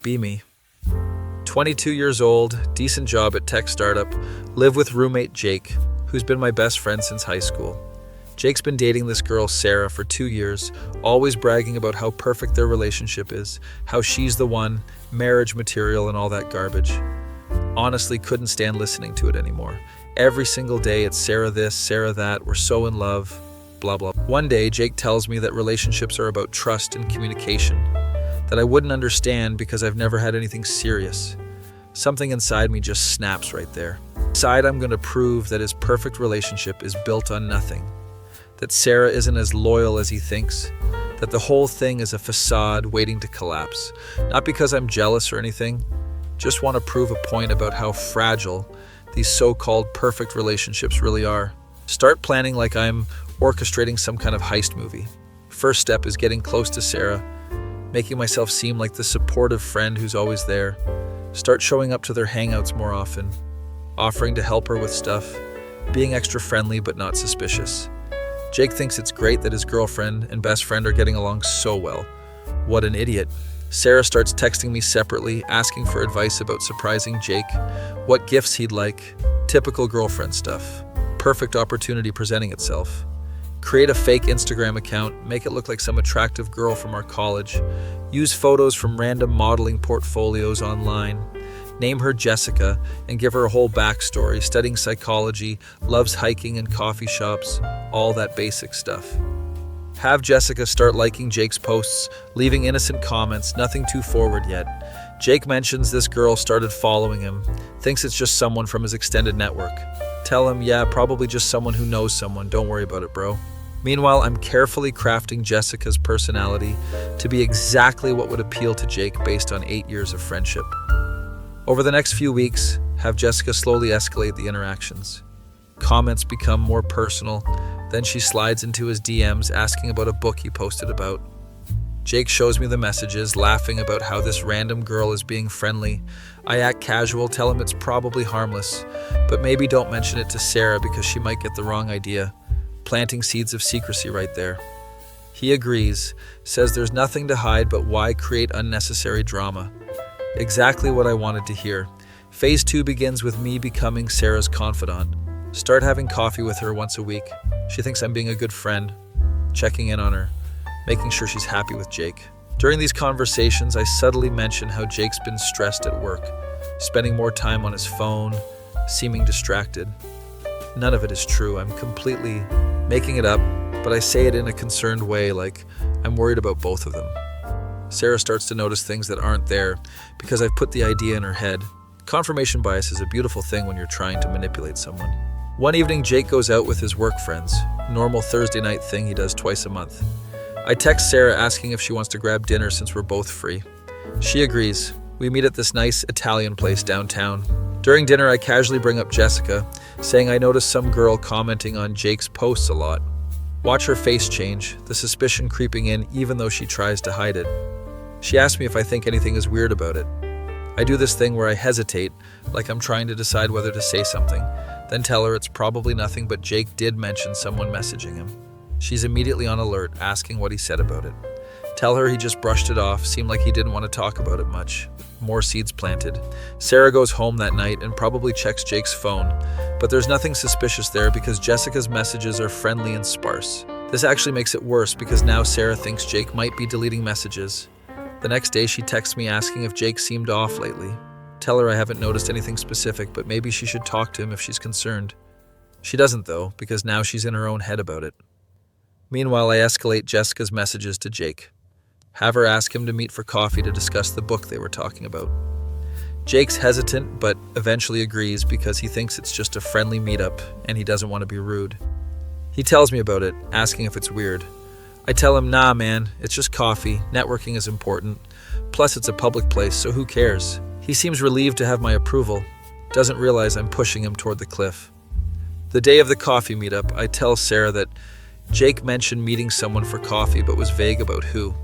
Be me. 22 years old, decent job at tech startup, live with roommate Jake, who's been my best friend since high school. Jake's been dating this girl, Sarah, for 2 years, always bragging about how perfect their relationship is, how she's the one, marriage material and all that garbage. Honestly, couldn't stand listening to it anymore. Every single day it's Sarah this, Sarah that, we're so in love, blah blah. One day, Jake tells me that relationships are about trust and communication, that I wouldn't understand because I've never had anything serious. Something inside me just snaps right there. Inside, I'm going to prove that his perfect relationship is built on nothing, that Sarah isn't as loyal as he thinks, that the whole thing is a facade waiting to collapse. Not because I'm jealous or anything, just want to prove a point about how fragile these so-called perfect relationships really are. Start planning like I'm orchestrating some kind of heist movie. First step is getting close to Sarah, making myself seem like the supportive friend who's always there. Start showing up to their hangouts more often, offering to help her with stuff, being extra friendly but not suspicious. Jake thinks it's great that his girlfriend and best friend are getting along so well. What an idiot. Sarah starts texting me separately, asking for advice about surprising Jake, what gifts he'd like, typical girlfriend stuff. Perfect opportunity presenting itself. Create a fake Instagram account, make it look like some attractive girl from our college. Use photos from random modeling portfolios online. Name her Jessica and give her a whole backstory, studying psychology, loves hiking and coffee shops, all that basic stuff. Have Jessica start liking Jake's posts, leaving innocent comments, nothing too forward yet. Jake mentions this girl started following him, thinks it's just someone from his extended network. Tell him, yeah, probably just someone who knows someone, don't worry about it, bro. Meanwhile, I'm carefully crafting Jessica's personality to be exactly what would appeal to Jake based on 8 years of friendship. Over the next few weeks, have Jessica slowly escalate the interactions. Comments become more personal, then she slides into his DMs asking about a book he posted about. Jake shows me the messages, laughing about how this random girl is being friendly. I act casual, tell him it's probably harmless, but maybe don't mention it to Sarah because she might get the wrong idea, planting seeds of secrecy right there. He agrees, says there's nothing to hide, but why create unnecessary drama? Exactly what I wanted to hear. Phase 2 begins with me becoming Sarah's confidant. Start having coffee with her once a week. She thinks I'm being a good friend, checking in on her, making sure she's happy with Jake. During these conversations, I subtly mention how Jake's been stressed at work, spending more time on his phone, seeming distracted. None of it is true. I'm completely making it up, but I say it in a concerned way, like I'm worried about both of them. Sarah starts to notice things that aren't there because I've put the idea in her head. Confirmation bias is a beautiful thing when you're trying to manipulate someone. One evening, Jake goes out with his work friends, normal Thursday night thing he does twice a month. I text Sarah asking if she wants to grab dinner since we're both free. She agrees. We meet at this nice Italian place downtown. During dinner, I casually bring up Jessica, saying I noticed some girl commenting on Jake's posts a lot. Watch her face change, the suspicion creeping in even though she tries to hide it. She asks me if I think anything is weird about it. I do this thing where I hesitate, like I'm trying to decide whether to say something, then tell her it's probably nothing, but Jake did mention someone messaging him. She's immediately on alert, asking what he said about it. Tell her he just brushed it off, seemed like he didn't want to talk about it much. More seeds planted. Sarah goes home that night and probably checks Jake's phone, but there's nothing suspicious there because Jessica's messages are friendly and sparse. This actually makes it worse because now Sarah thinks Jake might be deleting messages. The next day, she texts me asking if Jake seemed off lately. Tell her I haven't noticed anything specific, but maybe she should talk to him if she's concerned. She doesn't though, because now she's in her own head about it. Meanwhile, I escalate Jessica's messages to Jake. Have her ask him to meet for coffee to discuss the book they were talking about. Jake's hesitant, but eventually agrees because he thinks it's just a friendly meetup and he doesn't want to be rude. He tells me about it, asking if it's weird. I tell him, nah man, it's just coffee, networking is important. Plus it's a public place, so who cares? He seems relieved to have my approval, doesn't realize I'm pushing him toward the cliff. The day of the coffee meetup, I tell Sarah that Jake mentioned meeting someone for coffee but was vague about who.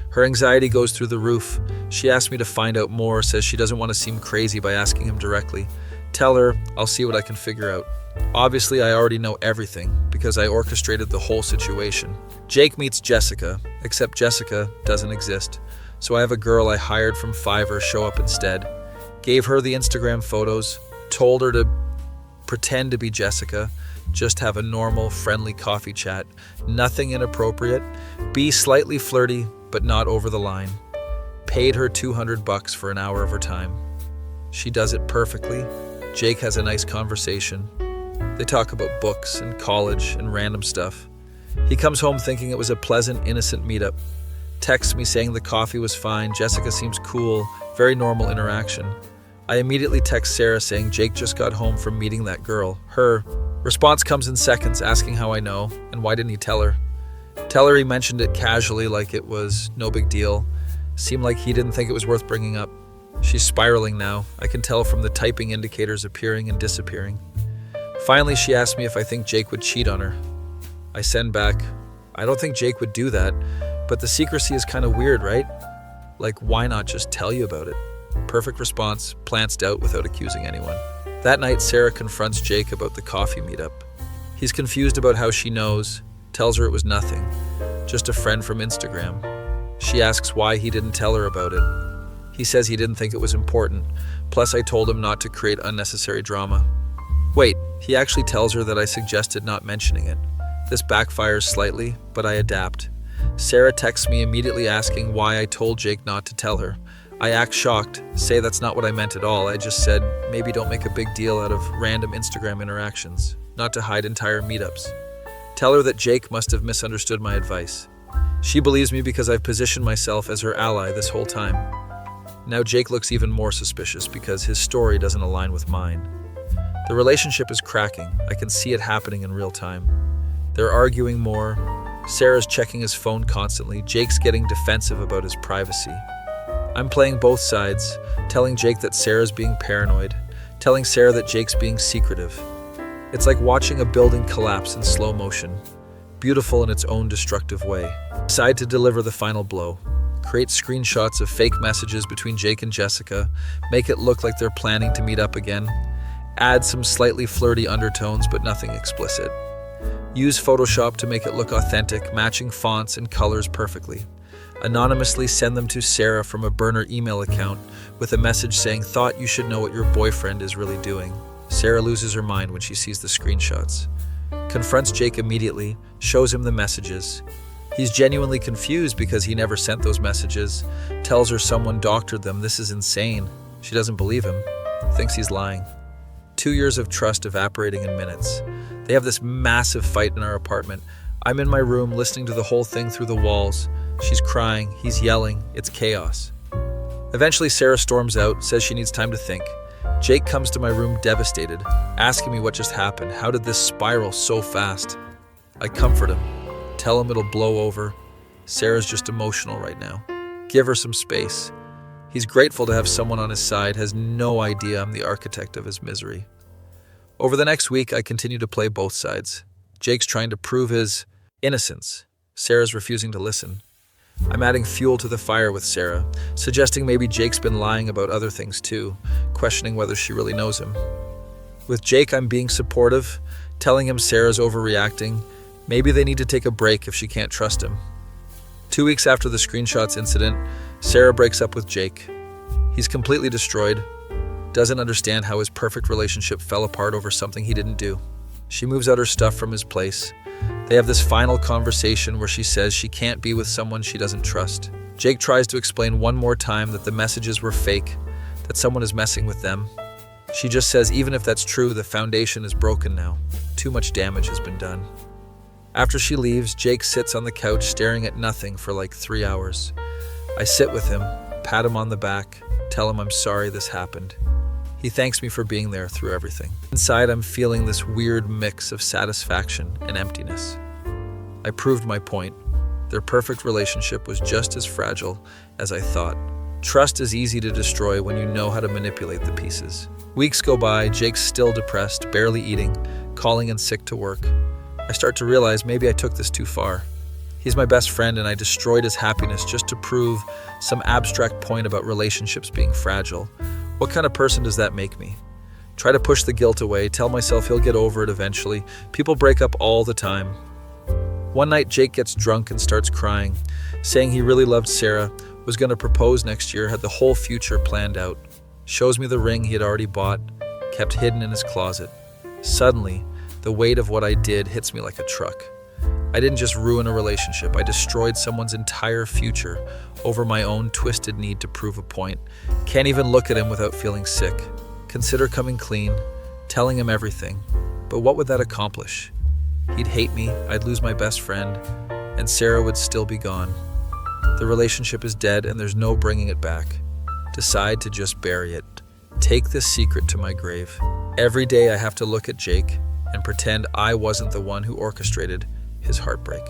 Her anxiety goes through the roof. She asks me to find out more, says she doesn't want to seem crazy by asking him directly. Tell her I'll see what I can figure out. Obviously, I already know everything because I orchestrated the whole situation. Jake meets Jessica, except Jessica doesn't exist. So I have a girl I hired from Fiverr show up instead. Gave her the Instagram photos, told her to pretend to be Jessica, just have a normal, friendly coffee chat, nothing inappropriate, be slightly flirty, but not over the line. Paid her $200 for an hour of her time. She does it perfectly. Jake has a nice conversation. They talk about books and college and random stuff. He comes home thinking it was a pleasant, innocent meetup. Texts me saying the coffee was fine, Jessica seems cool, very normal interaction. I immediately text Sarah saying Jake just got home from meeting that girl, her. Response comes in seconds asking how I know and why didn't he tell her. Tell her he mentioned it casually like it was no big deal. Seemed like he didn't think it was worth bringing up. She's spiraling now. I can tell from the typing indicators appearing and disappearing. Finally, she asked me if I think Jake would cheat on her. I send back, I don't think Jake would do that, but the secrecy is kind of weird, right? Like, why not just tell you about it? Perfect response, plants doubt without accusing anyone. That night, Sarah confronts Jake about the coffee meetup. He's confused about how she knows, tells her it was nothing, just a friend from Instagram. She asks why he didn't tell her about it. He says he didn't think it was important, plus I told him not to create unnecessary drama. Wait, he actually tells her that I suggested not mentioning it. This backfires slightly, but I adapt. Sarah texts me immediately asking why I told Jake not to tell her. I act shocked, say that's not what I meant at all. I just said, maybe don't make a big deal out of random Instagram interactions, not to hide entire meetups. Tell her that Jake must have misunderstood my advice. She believes me because I've positioned myself as her ally this whole time. Now Jake looks even more suspicious because his story doesn't align with mine. The relationship is cracking. I can see it happening in real time. They're arguing more. Sarah's checking his phone constantly. Jake's getting defensive about his privacy. I'm playing both sides, telling Jake that Sarah's being paranoid, telling Sarah that Jake's being secretive. It's like watching a building collapse in slow motion, beautiful in its own destructive way. Decide to deliver the final blow. Create screenshots of fake messages between Jake and Jessica, make it look like they're planning to meet up again. Add some slightly flirty undertones, but nothing explicit. Use Photoshop to make it look authentic, matching fonts and colors perfectly. Anonymously send them to Sarah from a burner email account with a message saying, "Thought you should know what your boyfriend is really doing." Sarah loses her mind when she sees the screenshots. Confronts Jake immediately, shows him the messages. He's genuinely confused because he never sent those messages. Tells her someone doctored them. This is insane. She doesn't believe him. Thinks he's lying. 2 years of trust evaporating in minutes. They have this massive fight in our apartment. I'm in my room listening to the whole thing through the walls. She's crying, he's yelling, it's chaos. Eventually Sarah storms out, says she needs time to think. Jake comes to my room devastated, asking me what just happened. How did this spiral so fast? I comfort him, tell him it'll blow over. Sarah's just emotional right now. Give her some space. He's grateful to have someone on his side, has no idea I'm the architect of his misery. Over the next week, I continue to play both sides. Jake's trying to prove his innocence. Sarah's refusing to listen. I'm adding fuel to the fire with Sarah, suggesting maybe Jake's been lying about other things too, questioning whether she really knows him. With Jake, I'm being supportive, telling him Sarah's overreacting. Maybe they need to take a break if she can't trust him. 2 weeks after the screenshots incident, Sarah breaks up with Jake. He's completely destroyed, doesn't understand how his perfect relationship fell apart over something he didn't do. She moves out her stuff from his place. They have this final conversation where she says she can't be with someone she doesn't trust. Jake tries to explain one more time that the messages were fake, that someone is messing with them. She just says even if that's true, the foundation is broken now. Too much damage has been done. After she leaves, Jake sits on the couch staring at nothing for like 3 hours. I sit with him, pat him on the back, tell him I'm sorry this happened. He thanks me for being there through everything. Inside, I'm feeling this weird mix of satisfaction and emptiness. I proved my point. Their perfect relationship was just as fragile as I thought. Trust is easy to destroy when you know how to manipulate the pieces. Weeks go by, Jake's still depressed, barely eating, calling in sick to work. I start to realize maybe I took this too far. He's my best friend and I destroyed his happiness just to prove some abstract point about relationships being fragile. What kind of person does that make me? Try to push the guilt away, tell myself he'll get over it eventually. People break up all the time. One night, Jake gets drunk and starts crying, saying he really loved Sarah, was going to propose next year, had the whole future planned out. Shows me the ring he had already bought, kept hidden in his closet. Suddenly, the weight of what I did hits me like a truck. I didn't just ruin a relationship, I destroyed someone's entire future over my own twisted need to prove a point. Can't even look at him without feeling sick. Consider coming clean, telling him everything. But what would that accomplish? He'd hate me, I'd lose my best friend, and Sarah would still be gone. The relationship is dead and there's no bringing it back. Decide to just bury it. Take this secret to my grave. Every day I have to look at Jake and pretend I wasn't the one who orchestrated his heartbreak.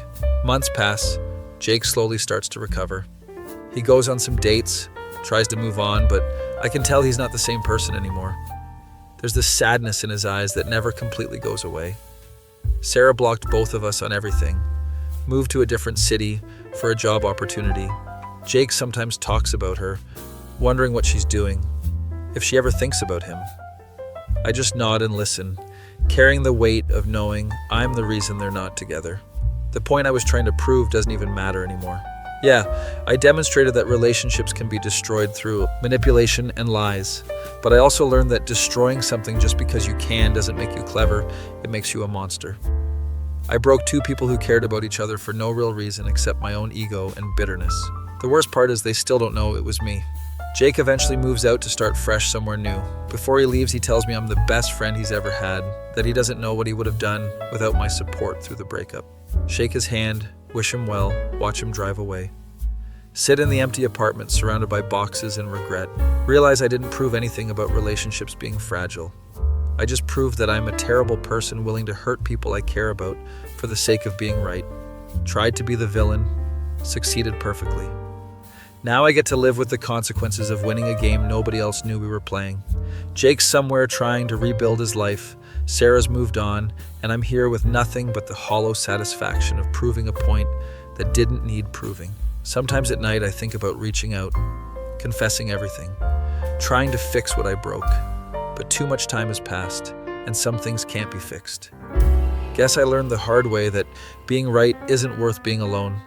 Months pass. Jake slowly starts to recover. He goes on some dates, tries to move on, but I can tell he's not the same person anymore. There's this sadness in his eyes that never completely goes away. Sarah blocked both of us on everything, moved to a different city for a job opportunity. Jake sometimes talks about her, wondering what she's doing, if she ever thinks about him. I just nod and listen, carrying the weight of knowing I'm the reason they're not together. The point I was trying to prove doesn't even matter anymore. Yeah, I demonstrated that relationships can be destroyed through manipulation and lies, but I also learned that destroying something just because you can doesn't make you clever, it makes you a monster. I broke two people who cared about each other for no real reason except my own ego and bitterness. The worst part is they still don't know it was me. Jake eventually moves out to start fresh somewhere new. Before he leaves, he tells me I'm the best friend he's ever had, that he doesn't know what he would have done without my support through the breakup. Shake his hand, wish him well, watch him drive away. Sit in the empty apartment surrounded by boxes and regret. Realize I didn't prove anything about relationships being fragile. I just proved that I'm a terrible person willing to hurt people I care about for the sake of being right. Tried to be the villain, succeeded perfectly. Now I get to live with the consequences of winning a game nobody else knew we were playing. Jake's somewhere trying to rebuild his life, Sarah's moved on, and I'm here with nothing but the hollow satisfaction of proving a point that didn't need proving. Sometimes at night I think about reaching out, confessing everything, trying to fix what I broke. But too much time has passed, and some things can't be fixed. Guess I learned the hard way that being right isn't worth being alone.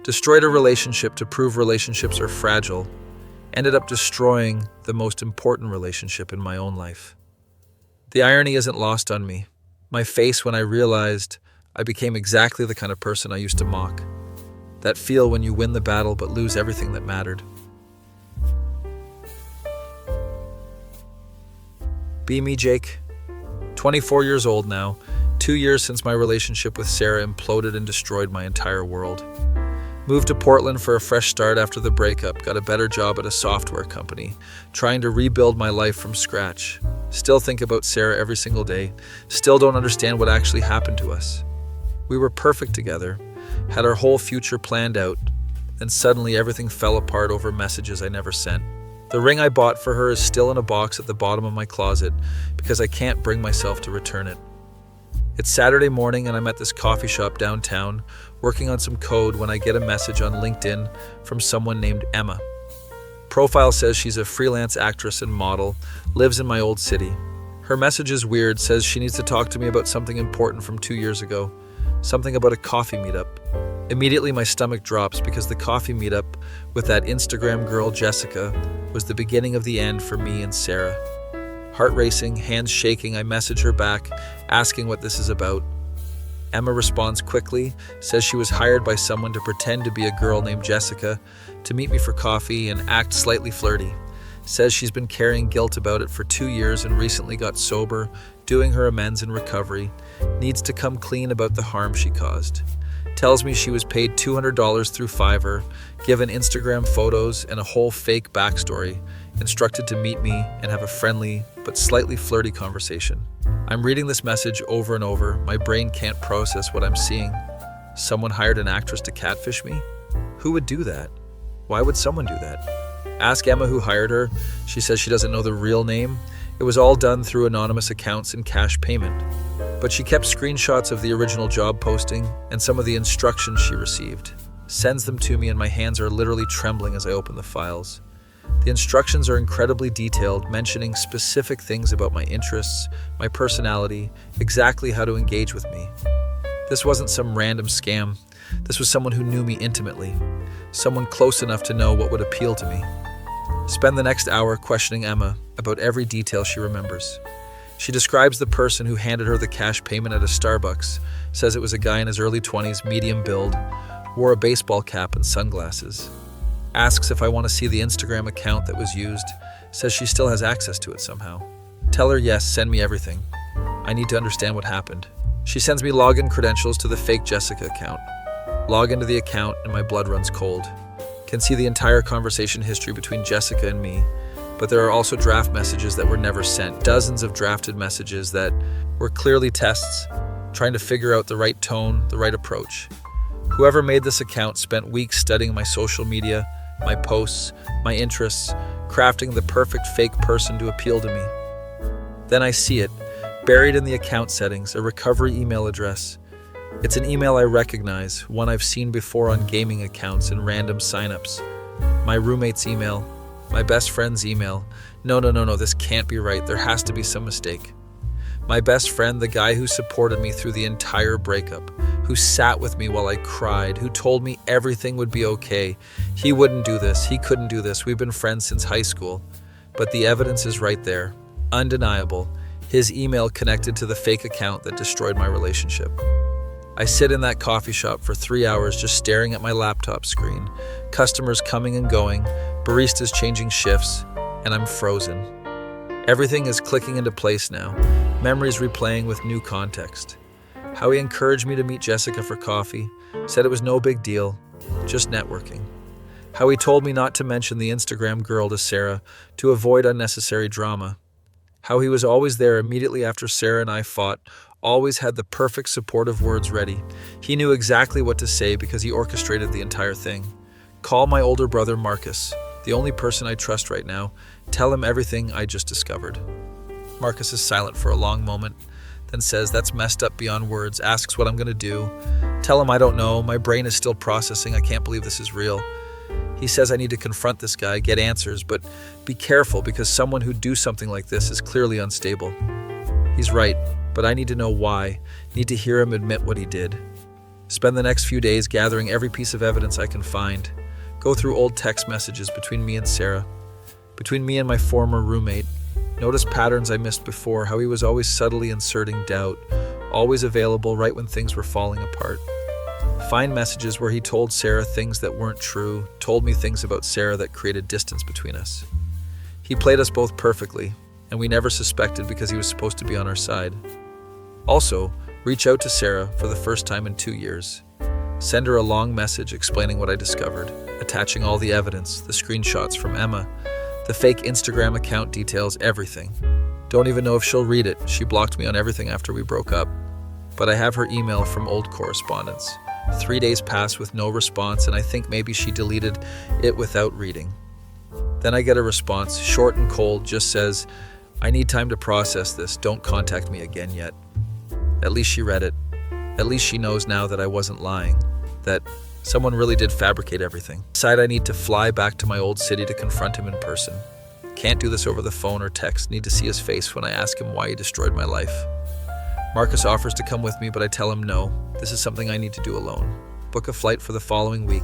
Destroyed a relationship to prove relationships are fragile, ended up destroying the most important relationship in my own life. The irony isn't lost on me. My face when I realized I became exactly the kind of person I used to mock. That feel when you win the battle but lose everything that mattered. Be me, Jake. 24 years old now, 2 years since my relationship with Sarah imploded and destroyed my entire world. Moved to Portland for a fresh start after the breakup, got a better job at a software company, trying to rebuild my life from scratch. Still think about Sarah every single day, still don't understand what actually happened to us. We were perfect together, had our whole future planned out, then suddenly everything fell apart over messages I never sent. The ring I bought for her is still in a box at the bottom of my closet because I can't bring myself to return it. It's Saturday morning and I'm at this coffee shop downtown working on some code when I get a message on LinkedIn from someone named Emma. Profile says she's a freelance actress and model, lives in my old city. Her message is weird, says she needs to talk to me about something important from 2 years ago, something about a coffee meetup. Immediately my stomach drops because the coffee meetup with that Instagram girl Jessica was the beginning of the end for me and Sarah. Heart racing, hands shaking, I message her back, asking what this is about. Emma responds quickly, says she was hired by someone to pretend to be a girl named Jessica, to meet me for coffee and act slightly flirty. Says she's been carrying guilt about it for 2 years and recently got sober, doing her amends in recovery, needs to come clean about the harm she caused. Tells me she was paid $200 through Fiverr, given Instagram photos and a whole fake backstory, instructed to meet me and have a friendly but slightly flirty conversation. I'm reading this message over and over. My brain can't process what I'm seeing. Someone hired an actress to catfish me? Who would do that? Why would someone do that? Ask Emma who hired her. She says she doesn't know the real name. It was all done through anonymous accounts and cash payment. But she kept screenshots of the original job posting and some of the instructions she received. Sends them to me and my hands are literally trembling as I open the files. The instructions are incredibly detailed, mentioning specific things about my interests, my personality, exactly how to engage with me. This wasn't some random scam. This was someone who knew me intimately, someone close enough to know what would appeal to me. Spend the next hour questioning Emma about every detail she remembers. She describes the person who handed her the cash payment at a Starbucks, says it was a guy in his early 20s, medium build, wore a baseball cap and sunglasses. Asks if I want to see the Instagram account that was used, says she still has access to it somehow. Tell her yes, send me everything. I need to understand what happened. She sends me login credentials to the fake Jessica account. Log into the account and my blood runs cold. Can see the entire conversation history between Jessica and me, but there are also draft messages that were never sent. Dozens of drafted messages that were clearly tests, trying to figure out the right tone, the right approach. Whoever made this account spent weeks studying my social media, my posts, my interests, crafting the perfect fake person to appeal to me. Then I see it, buried in the account settings, a recovery email address. It's an email I recognize, one I've seen before on gaming accounts and random signups. My roommate's email, my best friend's email. No, this can't be right. There has to be some mistake. My best friend, the guy who supported me through the entire breakup, who sat with me while I cried, who told me everything would be okay. He wouldn't do this. He couldn't do this. We've been friends since high school. But the evidence is right there. Undeniable. His email connected to the fake account that destroyed my relationship. I sit in that coffee shop for 3 hours just staring at my laptop screen, customers coming and going, baristas changing shifts, and I'm frozen. Everything is clicking into place now, memories replaying with new context. How he encouraged me to meet Jessica for coffee, said it was no big deal, just networking. How he told me not to mention the Instagram girl to Sarah to avoid unnecessary drama. How he was always there immediately after Sarah and I fought, always had the perfect supportive words ready. He knew exactly what to say because he orchestrated the entire thing. Call my older brother Marcus, the only person I trust right now. Tell him everything I just discovered. Marcus is silent for a long moment, then says that's messed up beyond words, asks what I'm going to do. Tell him I don't know, my brain is still processing, I can't believe this is real. He says I need to confront this guy, get answers, but be careful because someone who'd do something like this is clearly unstable. He's right, but I need to know why, need to hear him admit what he did. Spend the next few days gathering every piece of evidence I can find. Go through old text messages between me and Sarah, between me and my former roommate. Notice patterns I missed before, how he was always subtly inserting doubt, always available right when things were falling apart. Find messages where he told Sarah things that weren't true, told me things about Sarah that created distance between us. He played us both perfectly, and we never suspected because he was supposed to be on our side. Also, reach out to Sarah for the first time in 2 years. Send her a long message explaining what I discovered, attaching all the evidence, the screenshots from Emma, the fake Instagram account details, everything. Don't even know if she'll read it. She blocked me on everything after we broke up. But I have her email from old correspondence. 3 days pass with no response, and I think maybe she deleted it without reading. Then I get a response, short and cold, just says, I need time to process this. Don't contact me again yet. At least she read it. At least she knows now that I wasn't lying, that someone really did fabricate everything. Decide I need to fly back to my old city to confront him in person. Can't do this over the phone or text. Need to see his face when I ask him why he destroyed my life. Marcus offers to come with me, but I tell him no. This is something I need to do alone. Book a flight for the following week.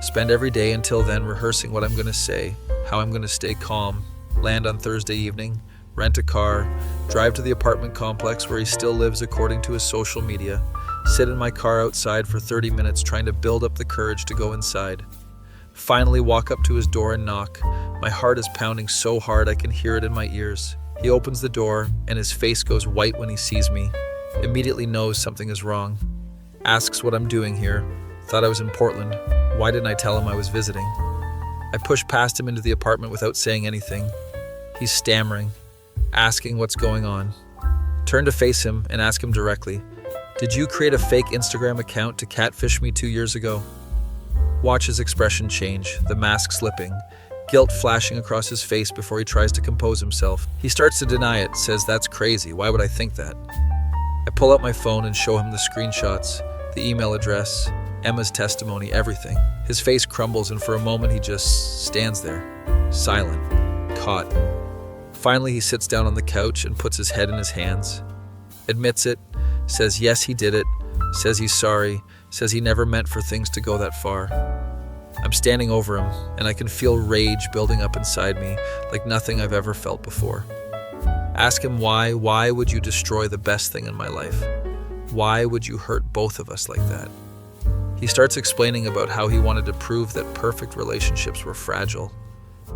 Spend every day until then rehearsing what I'm going to say, how I'm going to stay calm. Land on Thursday evening. Rent a car. Drive to the apartment complex where he still lives according to his social media. Sit in my car outside for 30 minutes trying to build up the courage to go inside. Finally walk up to his door and knock. My heart is pounding so hard I can hear it in my ears. He opens the door and his face goes white when he sees me. Immediately knows something is wrong. Asks what I'm doing here. Thought I was in Portland. Why didn't I tell him I was visiting? I push past him into the apartment without saying anything. He's stammering, asking what's going on. Turn to face him and ask him directly, did you create a fake Instagram account to catfish me 2 years ago? Watch his expression change, the mask slipping, guilt flashing across his face before he tries to compose himself. He starts to deny it, says that's crazy, why would I think that? I pull out my phone and show him the screenshots, the email address, Emma's testimony, everything. His face crumbles and for a moment he just stands there, silent, caught. Finally he sits down on the couch and puts his head in his hands, admits it, says yes he did it, says he's sorry, says he never meant for things to go that far. I'm standing over him, and I can feel rage building up inside me like nothing I've ever felt before. Ask him why. Why would you destroy the best thing in my life? Why would you hurt both of us like that? He starts explaining about how he wanted to prove that perfect relationships were fragile,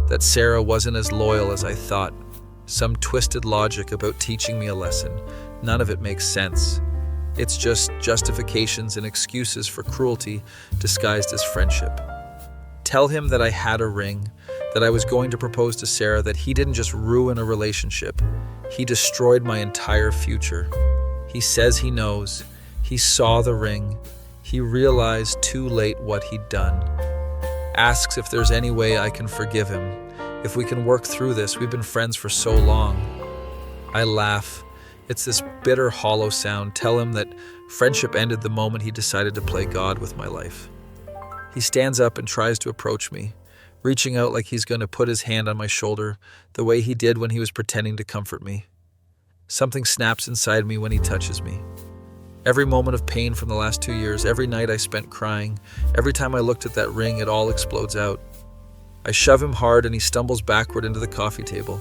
that Sarah wasn't as loyal as I thought, some twisted logic about teaching me a lesson. None of it makes sense. It's just justifications and excuses for cruelty disguised as friendship. Tell him that I had a ring, that I was going to propose to Sarah, that he didn't just ruin a relationship, he destroyed my entire future. He says he knows. He saw the ring. He realized too late what he'd done. Asks if there's any way I can forgive him, if we can work through this. We've been friends for so long. I laugh. It's this bitter, hollow sound. Tell him that friendship ended the moment he decided to play God with my life. He stands up and tries to approach me, reaching out like he's going to put his hand on my shoulder, the way he did when he was pretending to comfort me. Something snaps inside me when he touches me. Every moment of pain from the last 2 years, every night I spent crying, every time I looked at that ring, it all explodes out. I shove him hard and he stumbles backward into the coffee table.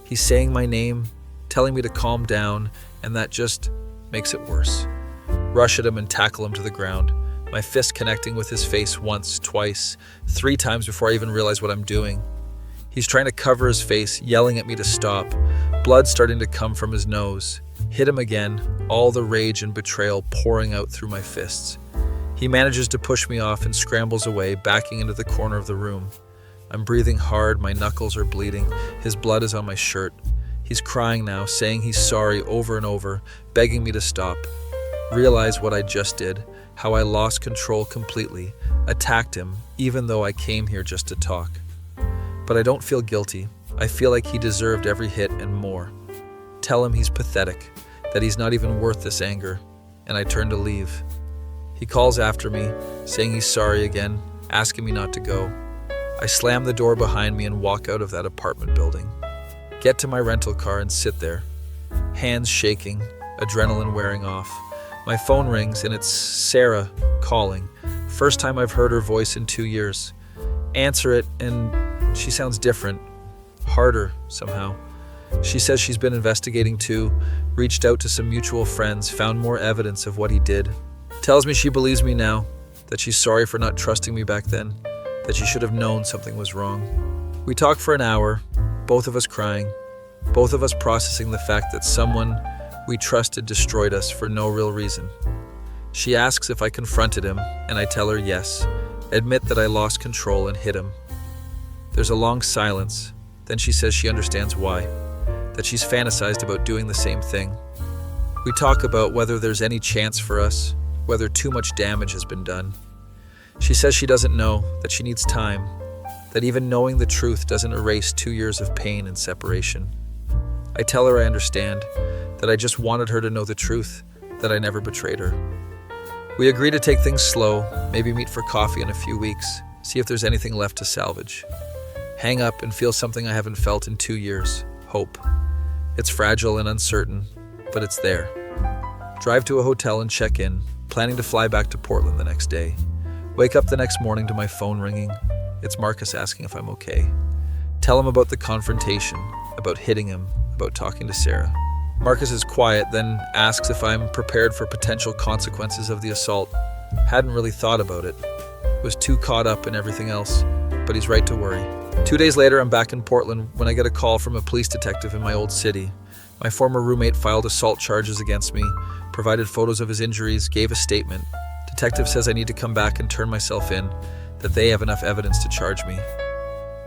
He's saying my name, telling me to calm down, and that just makes it worse. Rush at him and tackle him to the ground, my fist connecting with his face once, twice, 3 times before I even realize what I'm doing. He's trying to cover his face, yelling at me to stop, blood starting to come from his nose. Hit him again, all the rage and betrayal pouring out through my fists. He manages to push me off and scrambles away, backing into the corner of the room. I'm breathing hard, my knuckles are bleeding, his blood is on my shirt. He's crying now, saying he's sorry over and over, begging me to stop. Realize what I just did, how I lost control completely, attacked him, even though I came here just to talk. But I don't feel guilty. I feel like he deserved every hit and more. Tell him he's pathetic, that he's not even worth this anger, and I turn to leave. He calls after me, saying he's sorry again, asking me not to go. I slam the door behind me and walk out of that apartment building. Get to my rental car and sit there, hands shaking, adrenaline wearing off. My phone rings and it's Sarah calling. First time I've heard her voice in 2 years. Answer it and she sounds different, harder somehow. She says she's been investigating too, reached out to some mutual friends, found more evidence of what he did. Tells me she believes me now, that she's sorry for not trusting me back then, that she should have known something was wrong. We talk for an hour, both of us crying, both of us processing the fact that someone we trusted destroyed us for no real reason. She asks if I confronted him, and I tell her yes, admit that I lost control and hit him. There's a long silence, then she says she understands why, that she's fantasized about doing the same thing. We talk about whether there's any chance for us, whether too much damage has been done. She says she doesn't know, that she needs time, that even knowing the truth doesn't erase 2 years of pain and separation. I tell her I understand, that I just wanted her to know the truth, that I never betrayed her. We agree to take things slow, maybe meet for coffee in a few weeks, see if there's anything left to salvage. Hang up and feel something I haven't felt in 2 years, hope. It's fragile and uncertain, but it's there. Drive to a hotel and check in, planning to fly back to Portland the next day. Wake up the next morning to my phone ringing. It's Marcus asking if I'm okay. Tell him about the confrontation, about hitting him, about talking to Sarah. Marcus is quiet, then asks if I'm prepared for potential consequences of the assault. Hadn't really thought about it. Was too caught up in everything else, but he's right to worry. 2 days later, I'm back in Portland when I get a call from a police detective in my old city. My former roommate filed assault charges against me, provided photos of his injuries, gave a statement. Detective says I need to come back and turn myself in, that they have enough evidence to charge me.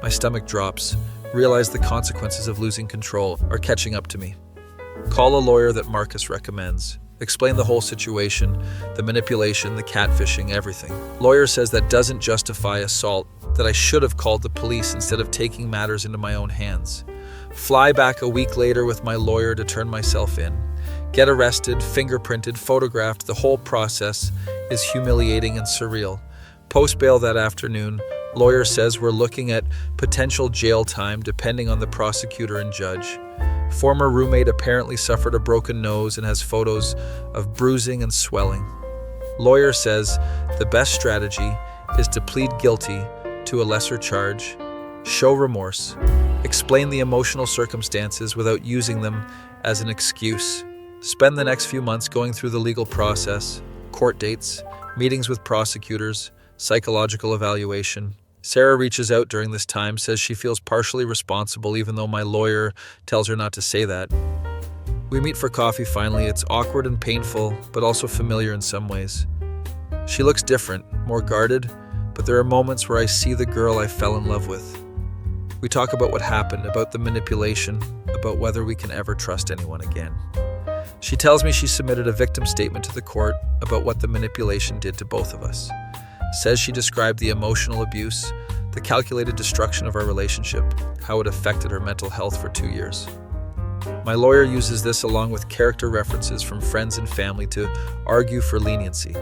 My stomach drops, realize the consequences of losing control are catching up to me. Call a lawyer that Marcus recommends. Explain the whole situation, the manipulation, the catfishing, everything. Lawyer says that doesn't justify assault, that I should have called the police instead of taking matters into my own hands. Fly back a week later with my lawyer to turn myself in. Get arrested, fingerprinted, photographed. The whole process is humiliating and surreal. Post bail that afternoon. Lawyer says we're looking at potential jail time depending on the prosecutor and judge. Former roommate apparently suffered a broken nose and has photos of bruising and swelling. Lawyer says the best strategy is to plead guilty to a lesser charge, show remorse, explain the emotional circumstances without using them as an excuse, spend the next few months going through the legal process, court dates, meetings with prosecutors, psychological evaluation. Sarah reaches out during this time, says she feels partially responsible even though my lawyer tells her not to say that. We meet for coffee finally. It's awkward and painful, but also familiar in some ways. She looks different, more guarded, but there are moments where I see the girl I fell in love with. We talk about what happened, about the manipulation, about whether we can ever trust anyone again. She tells me she submitted a victim statement to the court about what the manipulation did to both of us. Says she described the emotional abuse, the calculated destruction of our relationship, how it affected her mental health for 2 years. My lawyer uses this along with character references from friends and family to argue for leniency.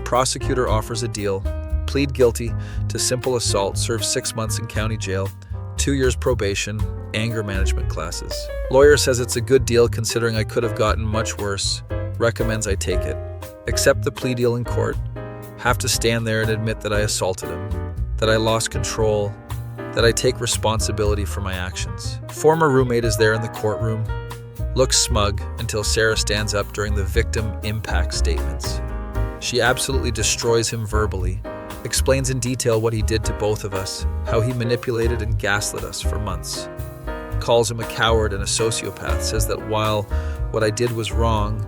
Prosecutor offers a deal, plead guilty to simple assault, serve 6 months in county jail, 2 years probation, anger management classes. Lawyer says it's a good deal considering I could have gotten much worse, recommends I take it. Accept the plea deal in court, have to stand there and admit that I assaulted him, that I lost control, that I take responsibility for my actions. Former roommate is there in the courtroom, looks smug until Sarah stands up during the victim impact statements. She absolutely destroys him verbally, explains in detail what he did to both of us, how he manipulated and gaslit us for months. Calls him a coward and a sociopath, says that while what I did was wrong,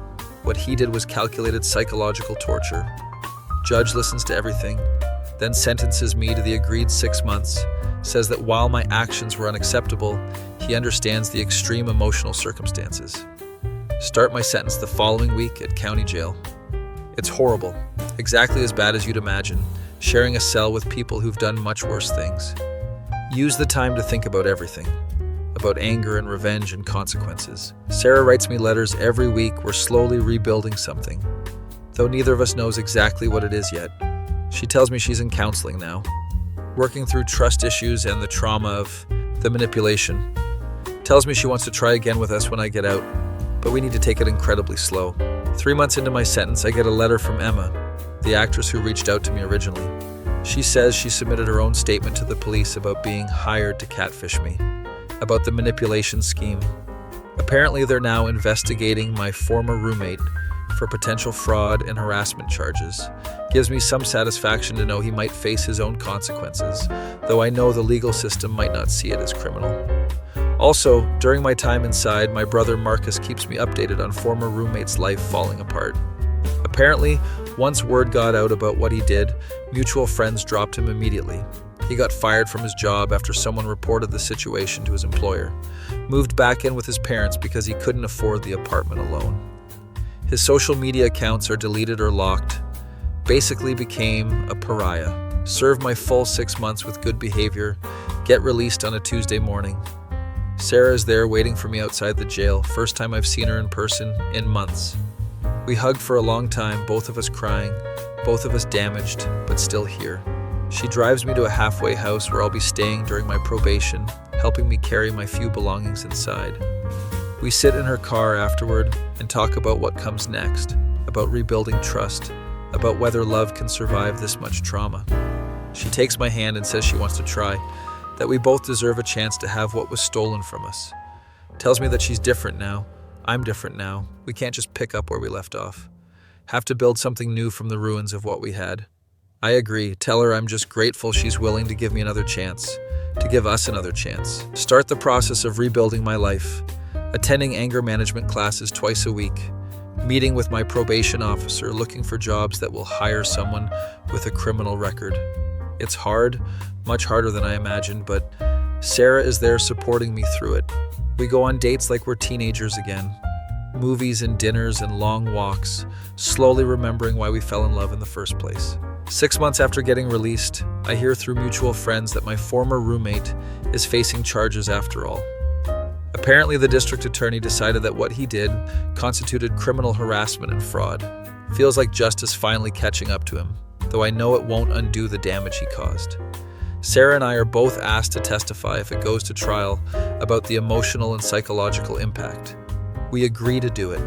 what he did was calculated psychological torture. Judge listens to everything, then sentences me to the agreed 6 months, says that while my actions were unacceptable, he understands the extreme emotional circumstances. Start my sentence the following week at county jail. It's horrible, exactly as bad as you'd imagine, sharing a cell with people who've done much worse things. Use the time to think about everything, about anger and revenge and consequences. Sarah writes me letters every week. We're slowly rebuilding something, though neither of us knows exactly what it is yet. She tells me she's in counseling now, working through trust issues and the trauma of the manipulation. Tells me she wants to try again with us when I get out, but we need to take it incredibly slow. 3 months into my sentence, I get a letter from Emma, the actress who reached out to me originally. She says she submitted her own statement to the police about being hired to catfish me, about the manipulation scheme. Apparently, they're now investigating my former roommate for potential fraud and harassment charges. Gives me some satisfaction to know he might face his own consequences, though I know the legal system might not see it as criminal. Also, during my time inside, my brother Marcus keeps me updated on former roommate's life falling apart. Apparently, once word got out about what he did, mutual friends dropped him immediately. He got fired from his job after someone reported the situation to his employer. Moved back in with his parents because he couldn't afford the apartment alone. His social media accounts are deleted or locked. Basically became a pariah. Served my full 6 months with good behavior. Get released on a Tuesday morning. Sarah is there waiting for me outside the jail. First time I've seen her in person in months. We hugged for a long time, both of us crying, both of us damaged, but still here. She drives me to a halfway house where I'll be staying during my probation, helping me carry my few belongings inside. We sit in her car afterward and talk about what comes next, about rebuilding trust, about whether love can survive this much trauma. She takes my hand and says she wants to try, that we both deserve a chance to have what was stolen from us. Tells me that she's different now. I'm different now. We can't just pick up where we left off. Have to build something new from the ruins of what we had. I agree. Tell her I'm just grateful she's willing to give me another chance, to give us another chance. Start the process of rebuilding my life. Attending anger management classes twice a week. Meeting with my probation officer, looking for jobs that will hire someone with a criminal record. It's hard, much harder than I imagined, but Sarah is there supporting me through it. We go on dates like we're teenagers again. Movies and dinners and long walks, slowly remembering why we fell in love in the first place. 6 months after getting released, I hear through mutual friends that my former roommate is facing charges after all. Apparently, the district attorney decided that what he did constituted criminal harassment and fraud. Feels like justice finally catching up to him, though I know it won't undo the damage he caused. Sarah and I are both asked to testify if it goes to trial about the emotional and psychological impact. We agree to do it.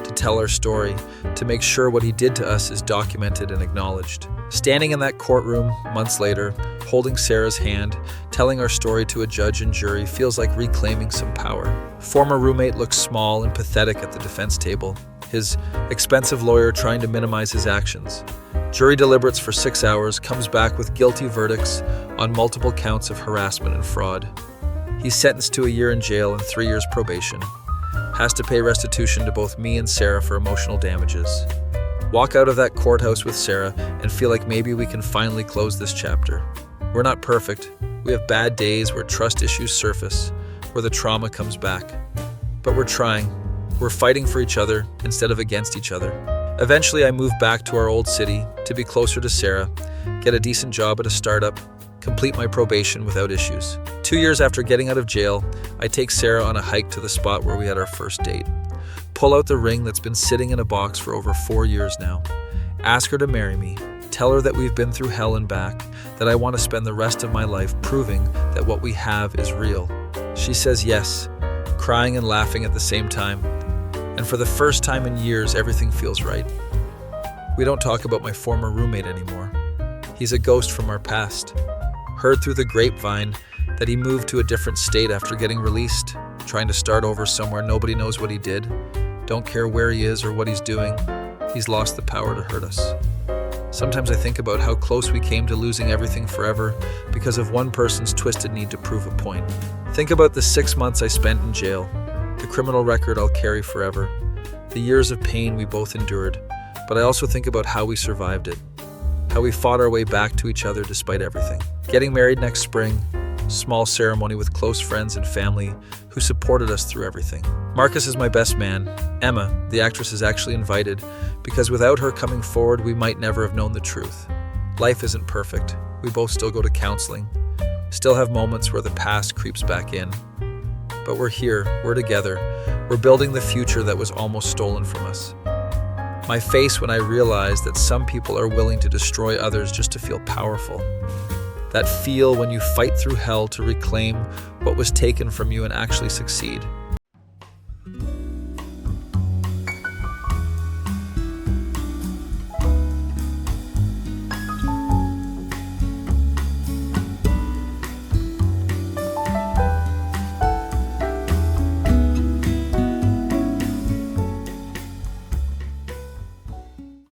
to tell our story, to make sure what he did to us is documented and acknowledged. Standing in that courtroom months later, holding Sarah's hand, telling our story to a judge and jury feels like reclaiming some power. Former roommate looks small and pathetic at the defense table, his expensive lawyer trying to minimize his actions. Jury deliberates for 6 hours, comes back with guilty verdicts on multiple counts of harassment and fraud. He's sentenced to a year in jail and 3 years probation. Has to pay restitution to both me and Sarah for emotional damages. Walk out of that courthouse with Sarah and feel like maybe we can finally close this chapter. We're not perfect. We have bad days where trust issues surface, where the trauma comes back. But we're trying. We're fighting for each other instead of against each other. Eventually, I moved back to our old city to be closer to Sarah, get a decent job at a startup, complete my probation without issues. 2 years after getting out of jail, I take Sarah on a hike to the spot where we had our first date. Pull out the ring that's been sitting in a box for over 4 years now. Ask her to marry me. Tell her that we've been through hell and back, that I want to spend the rest of my life proving that what we have is real. She says yes, crying and laughing at the same time. And for the first time in years, everything feels right. We don't talk about my former roommate anymore. He's a ghost from our past. Heard through the grapevine that he moved to a different state after getting released, trying to start over somewhere nobody knows what he did. Don't care where he is or what he's doing. He's lost the power to hurt us. Sometimes I think about how close we came to losing everything forever because of one person's twisted need to prove a point. Think about the 6 months I spent in jail, the criminal record I'll carry forever, the years of pain we both endured, but I also think about how we survived it, how we fought our way back to each other despite everything. Getting married next spring, small ceremony with close friends and family who supported us through everything. Marcus is my best man. Emma, the actress, is actually invited because without her coming forward, we might never have known the truth. Life isn't perfect. We both still go to counseling, still have moments where the past creeps back in. But we're here, we're together, we're building the future that was almost stolen from us. My face when I realize that some people are willing to destroy others just to feel powerful. That feel when you fight through hell to reclaim what was taken from you and actually succeed.